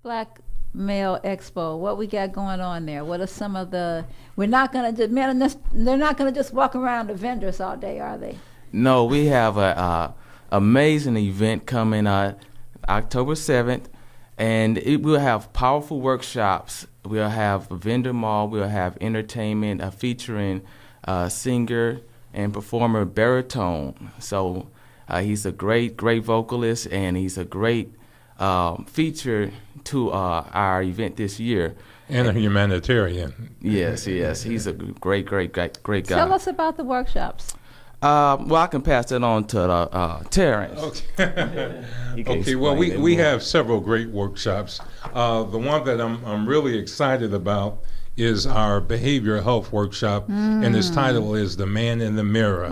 Black Male Expo. What we got going on there? What are some of the? We're not gonna just they're not gonna just walk around the vendors all day, are they? No, we have a amazing event coming October 7th, and we'll have powerful workshops. We'll have a vendor mall. We'll have entertainment featuring singer and performer baritone. So he's a great vocalist, and he's a great feature to our event this year. And a humanitarian. Yes. He's a great guy. Tell us about the workshops. Well, I can pass it on to Terrance. Okay. Well, we have several great workshops. The one that I'm really excited about is our behavioral health workshop, and its title is "The Man in the Mirror: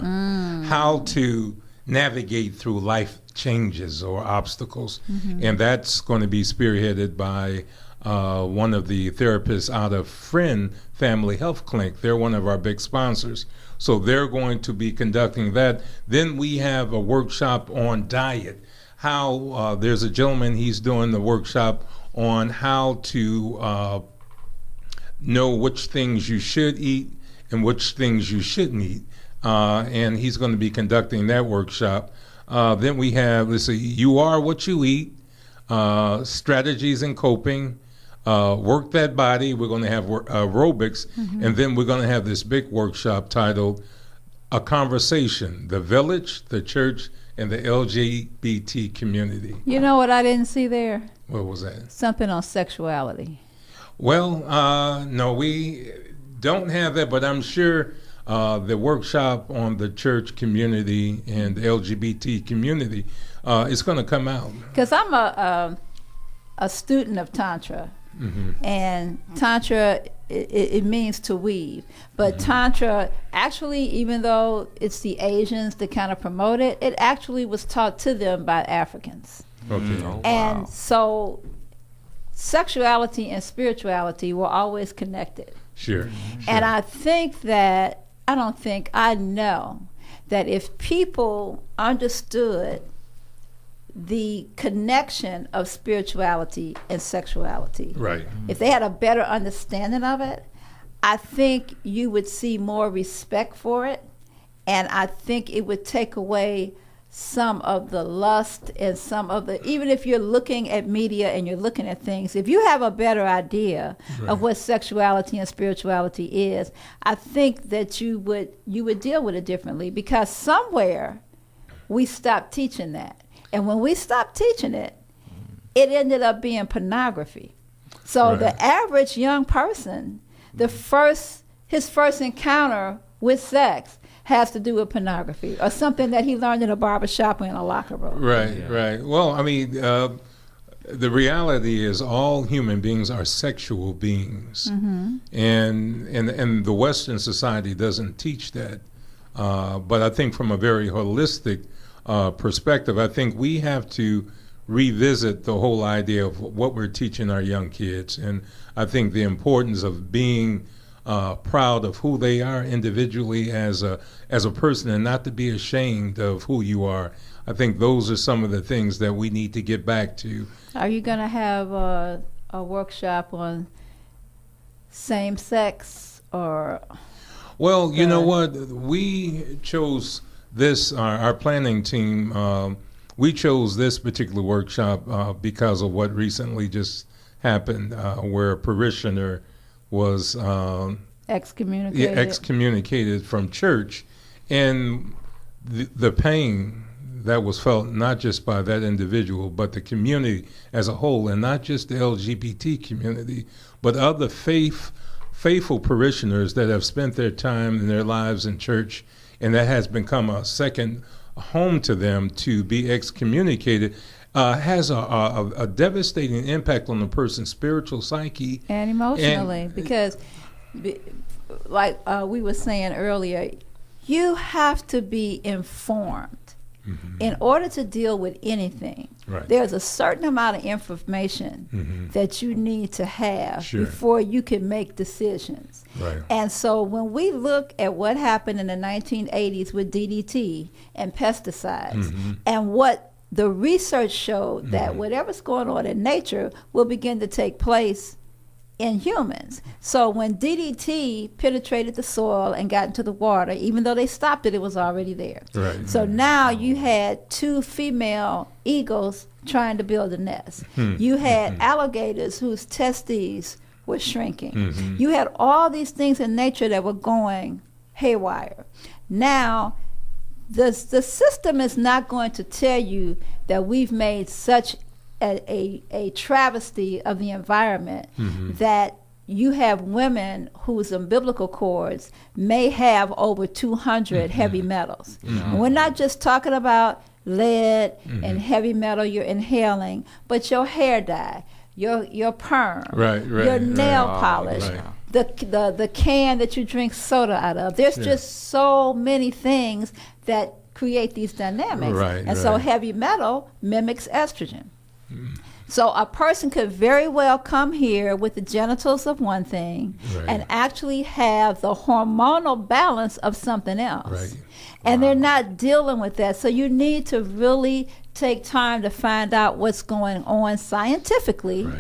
How to Navigate Through Life Changes or Obstacles," and that's going to be spearheaded by one of the therapists out of Friend Family Health Clinic. They're one of our big sponsors. So they're going to be conducting that. Then we have a workshop on diet. How there's a gentleman, he's doing the workshop on how to know which things you should eat and which things you shouldn't eat. And he's going to be conducting that workshop. Then we have, let's see, You Are What You Eat, Strategies in Coping, Work That Body. We're going to have aerobics, and then we're going to have this big workshop titled A Conversation, the Village, the Church, and the LGBT Community. You know what I didn't see there? What was that? Something on sexuality. Well, no, we don't have that, but I'm sure the workshop on the church community and the LGBT community is going to come out. Because I'm a student of Tantra. And Tantra, it means to weave. But Tantra, actually, even though it's the Asians that kind of promote it, it actually was taught to them by Africans. Okay. Oh, And wow. so sexuality and spirituality were always connected. Sure. And I know that if people understood the connection of spirituality and sexuality, Right. if they had a better understanding of it, I think you would see more respect for it, and I think it would take away some of the lust and some of the, even if you're looking at media and you're looking at things, if you have a better idea of what sexuality and spirituality is, I think that you would deal with it differently, because somewhere we stopped teaching that. And when we stopped teaching it, it ended up being pornography. So the average young person, his first encounter with sex has to do with pornography or something that he learned in a barbershop or in a locker room. Right. Well, I mean, the reality is all human beings are sexual beings, and the Western society doesn't teach that. But I think from a very holistic perspective, I think we have to revisit the whole idea of what we're teaching our young kids, and I think the importance of being proud of who they are individually as a person, and not to be ashamed of who you are. I think those are some of the things that we need to get back to. Are you going to have a workshop on same sex or? Well, you know what? We chose this, our planning team, we chose this particular workshop because of what recently just happened, where a parishioner was excommunicated from church, and the pain that was felt not just by that individual, but the community as a whole, and not just the LGBT community, but other faithful parishioners that have spent their time and their lives in church, and that has become a second home to them, to be excommunicated has a devastating impact on the person's spiritual psyche and emotionally, because like we were saying earlier, you have to be informed in order to deal with anything. There's a certain amount of information that you need to have before you can make decisions. And so when we look at what happened in the 1980s with DDT and pesticides, and what the research showed that whatever's going on in nature will begin to take place in humans. So when DDT penetrated the soil and got into the water, even though they stopped it, it was already there. Right. So now you had 2 female eagles trying to build a nest. You had alligators whose testes were shrinking. You had all these things in nature that were going haywire. Now, the system is not going to tell you that we've made such a travesty of the environment that you have women whose umbilical cords may have over 200 heavy metals. And we're not just talking about lead and heavy metal you're inhaling, but your hair dye, your perm, your nail polish, the can that you drink soda out of. There's just so many things that create these dynamics. So heavy metal mimics estrogen. So a person could very well come here with the genitals of one thing and actually have the hormonal balance of something else. And they're not dealing with that. So you need to really take time to find out what's going on scientifically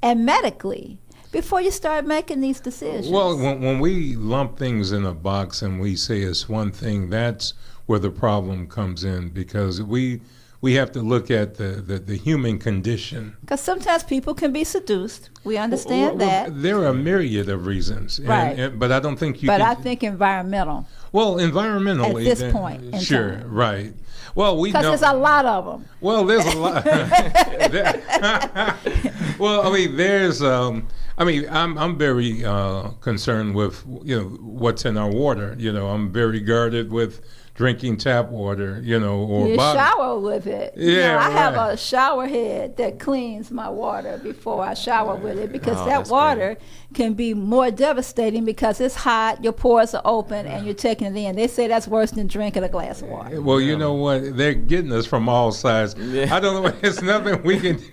and medically before you start making these decisions. Well, when we lump things in a box and we say it's one thing, that's where the problem comes in, because we have to look at the human condition. Because sometimes people can be seduced. We understand that. There are a myriad of reasons. But I don't think you can. But I think environmental. Well, environmentally. At this point. Sure, right. Well, we know. Because there's a lot of them. Well, there's a lot. Well, I mean, there's. I'm very concerned with what's in our water. I'm very guarded with drinking tap water, or you shower with it. Yeah, I have a shower head that cleans my water before I shower with it, because that water can be more devastating because it's hot, your pores are open, and you're taking it in. They say that's worse than drinking a glass of water. Well, you know what? They're getting us from all sides. I don't know. It's nothing we can do.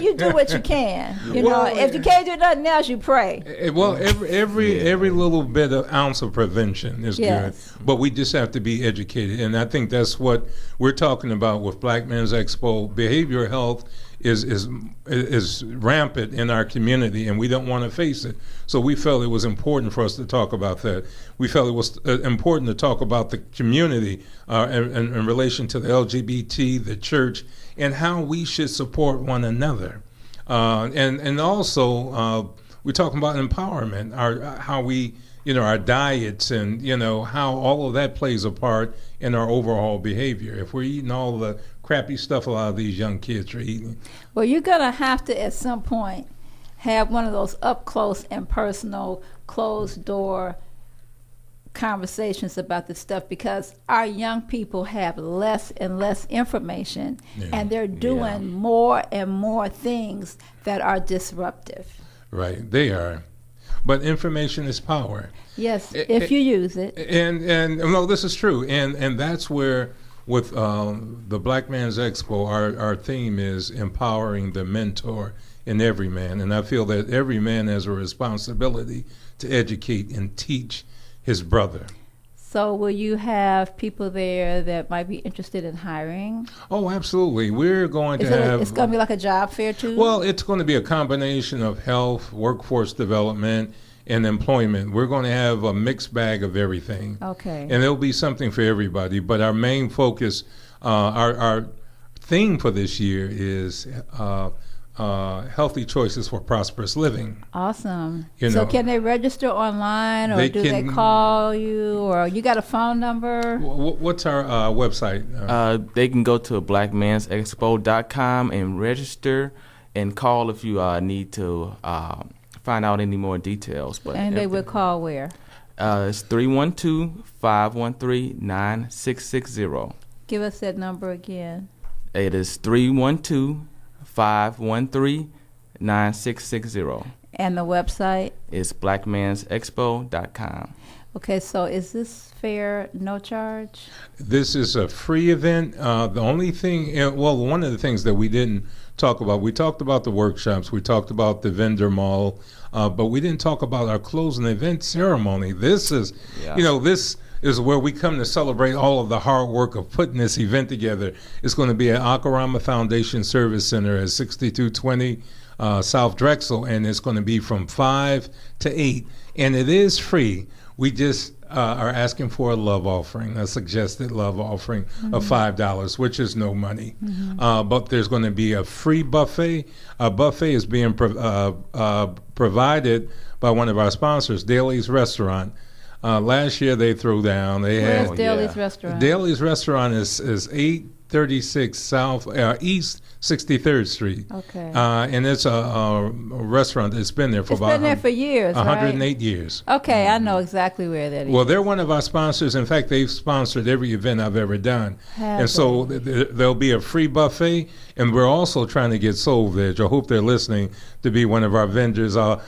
You do what you can. If you can't do nothing else, you pray. Well, every little bit of ounce of prevention is good. But we just have to be educated. And I think that's what we're talking about with Black Men's Expo. Behavioral health is rampant in our community, and we don't want to face it. So we felt it was important for us to talk about that. We felt it was important to talk about the community in relation to the LGBT, the church, and how we should support one another. And also, we're talking about empowerment, how we, our diets, and, how all of that plays a part in our overall behavior. If we're eating all the crappy stuff a lot of these young kids are eating. Well, you're going to have to, at some point, have one of those up close and personal, closed door conversations about this stuff, because our young people have less and less information, and they're doing more and more things that are disruptive. Right, they are. But information is power. Yes, if you use it. And no, this is true. And that's where, with the Black Man's Expo, our theme is empowering the mentor in every man. And I feel that every man has a responsibility to educate and teach his brother. So will you have people there that might be interested in hiring? Oh, absolutely. We're going to have... It's going to be like a job fair, too? Well, it's going to be a combination of health, workforce development, and employment. We're going to have a mixed bag of everything. Okay. And there'll be something for everybody. But our main focus, our theme for this year is healthy choices for prosperous living. Awesome. So can they register online, or do they call you, or you got a phone number? What's our website? They can go to blackmansexpo.com and register, and call if you need to find out any more details. And they will call where? It's 312-513-9660. Give us that number again. It is 312-513-9660. And the website? It's blackmansexpo.com. Okay, so is this fair, no charge? This is a free event. The only thing, one of the things that we didn't talk about, we talked about the workshops, we talked about the vendor mall, but we didn't talk about our closing event ceremony. This is, is where we come to celebrate all of the hard work of putting this event together. It's going to be at Akarama Foundation Service Center at 6220 South Drexel, and it's going to be from 5 to 8, and it is free. We just are asking for a love offering, a suggested love offering of $5, which is no money. But there's going to be a free buffet. A buffet is being provided by one of our sponsors, Daly's Restaurant. Last year they threw down. Where's Daly's Restaurant? Daly's Restaurant is 836 South East 63rd Street. Okay. And it's a restaurant that's been there for it's been there for years, 108 right? years. Okay, I know exactly where that is. Well, they're one of our sponsors. In fact, they've sponsored every event I've ever done. And so there'll be a free buffet, and we're also trying to get Soul Veg. I hope they're listening to be one of our vendors also.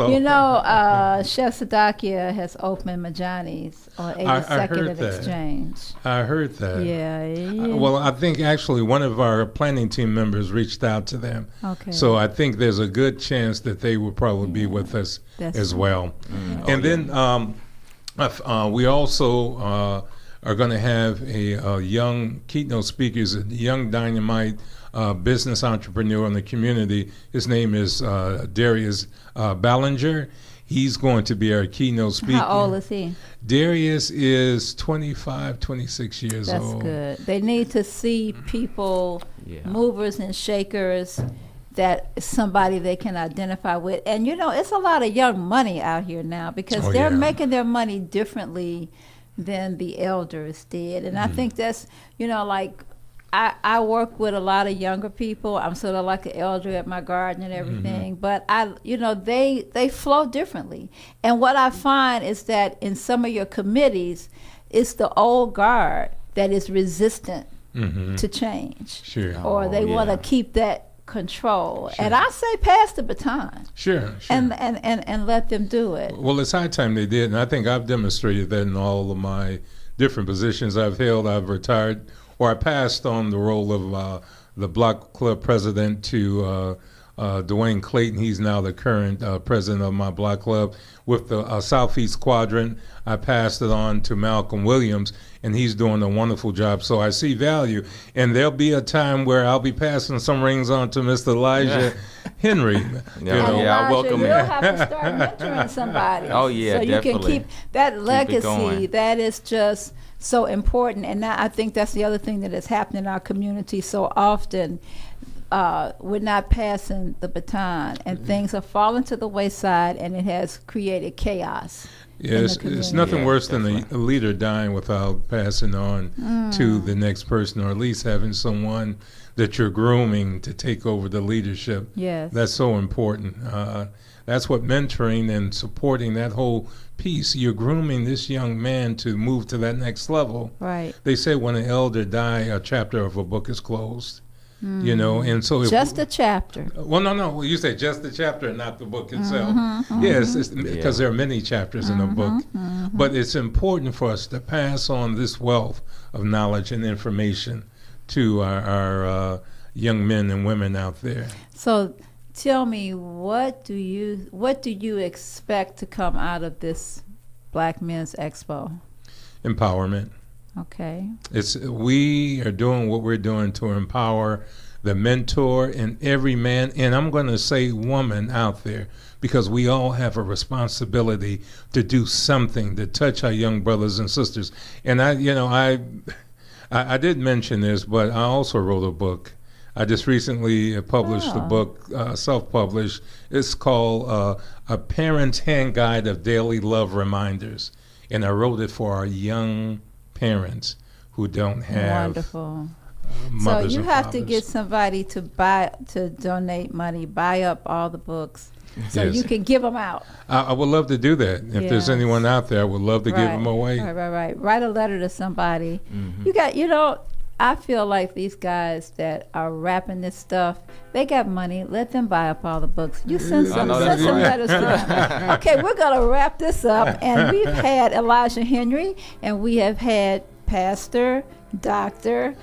You know, Chef Sadakia has opened Majani's on 82nd and Exchange. I heard that. Yeah. Well, I think actually one of our planning team members reached out to them. Okay. So I think there's a good chance that they will probably be with us as well. And then we also are going to have a young keynote speaker, a young dynamite business entrepreneur in the community. His name is Darius Ballinger. He's going to be our keynote speaker. How old is he? Darius is 25, 26 years old. That's good. They need to see people, movers and shakers, that is somebody they can identify with. And, you know, it's a lot of young money out here now because they're making their money differently than the elders did. And I think that's, you know, like, I work with a lot of younger people. I'm sort of like an elder at my garden and everything, but they flow differently. And what I find is that in some of your committees, it's the old guard that is resistant to change. Sure. Or they want to keep that control. Sure. And I say pass the baton. Sure. And let them do it. Well, it's high time they did, and I think I've demonstrated that in all of my different positions I've held. I've retired, or I passed on the role of the block club president to Dwayne Clayton. He's now the current president of my block club. With the Southeast Quadrant, I passed it on to Malcolm Williams, and he's doing a wonderful job. So I see value. And there'll be a time where I'll be passing some rings on to Mr. Elijah Henry. I welcome You'll have to start mentoring somebody. Oh, yeah, so definitely. You can keep that legacy. That is just so important. And now I think that's the other thing that has happened in our community so often. We're not passing the baton, and things are falling to the wayside, and it has created chaos. Yes, it's nothing worse than a leader dying without passing on to the next person, or at least having someone that you're grooming to take over the leadership. Yes. That's so important. That's what mentoring and supporting, that whole piece, you're grooming this young man to move to that next level. Right. They say when an elder dies, a chapter of a book is closed. You know, and so just a chapter. Well, no. Well, you say just the chapter and not the book itself. Yes, because there are many chapters in a book. But it's important for us to pass on this wealth of knowledge and information to our young men and women out there. So, tell me, what do you expect to come out of this Black Men's Expo? Empowerment. Okay. We are doing what we're doing to empower the mentor and every man, and I'm going to say woman out there, because we all have a responsibility to do something to touch our young brothers and sisters. And I did mention this, but I also wrote a book. I just recently published a book, self-published. It's called A Parent's Hand Guide of Daily Love Reminders, and I wrote it for our young parents who don't have mothers. So you and have fathers. to get somebody to donate money, buy up all the books, so you can give them out. I would love to do that. If there's anyone out there, I would love to give them away. Right. Write a letter to somebody. I feel like these guys that are rapping this stuff, they got money. Let them buy up all the books. You send some letters to them. Okay, we're going to wrap this up. And we've had Elijah Henry, and we have had Pastor, Doctor,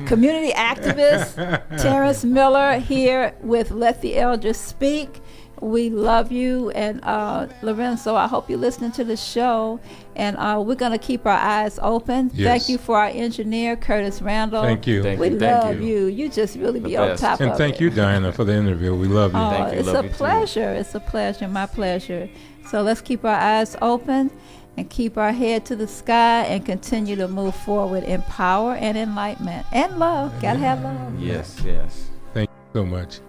community activist Terrance Miller here with Let the Elders Speak. We love you, and Lorenzo, I hope you're listening to the show, and we're going to keep our eyes open. Yes. Thank you for our engineer, Curtis Randall. Thank you. We love you. You just really be on top of it. And thank you, Diana, for the interview. We love you. Thank you. It's a pleasure. It's a pleasure. My pleasure. So let's keep our eyes open and keep our head to the sky and continue to move forward in power and enlightenment and love. Gotta have love. Yes. Thank you so much.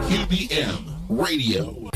UBM Radio.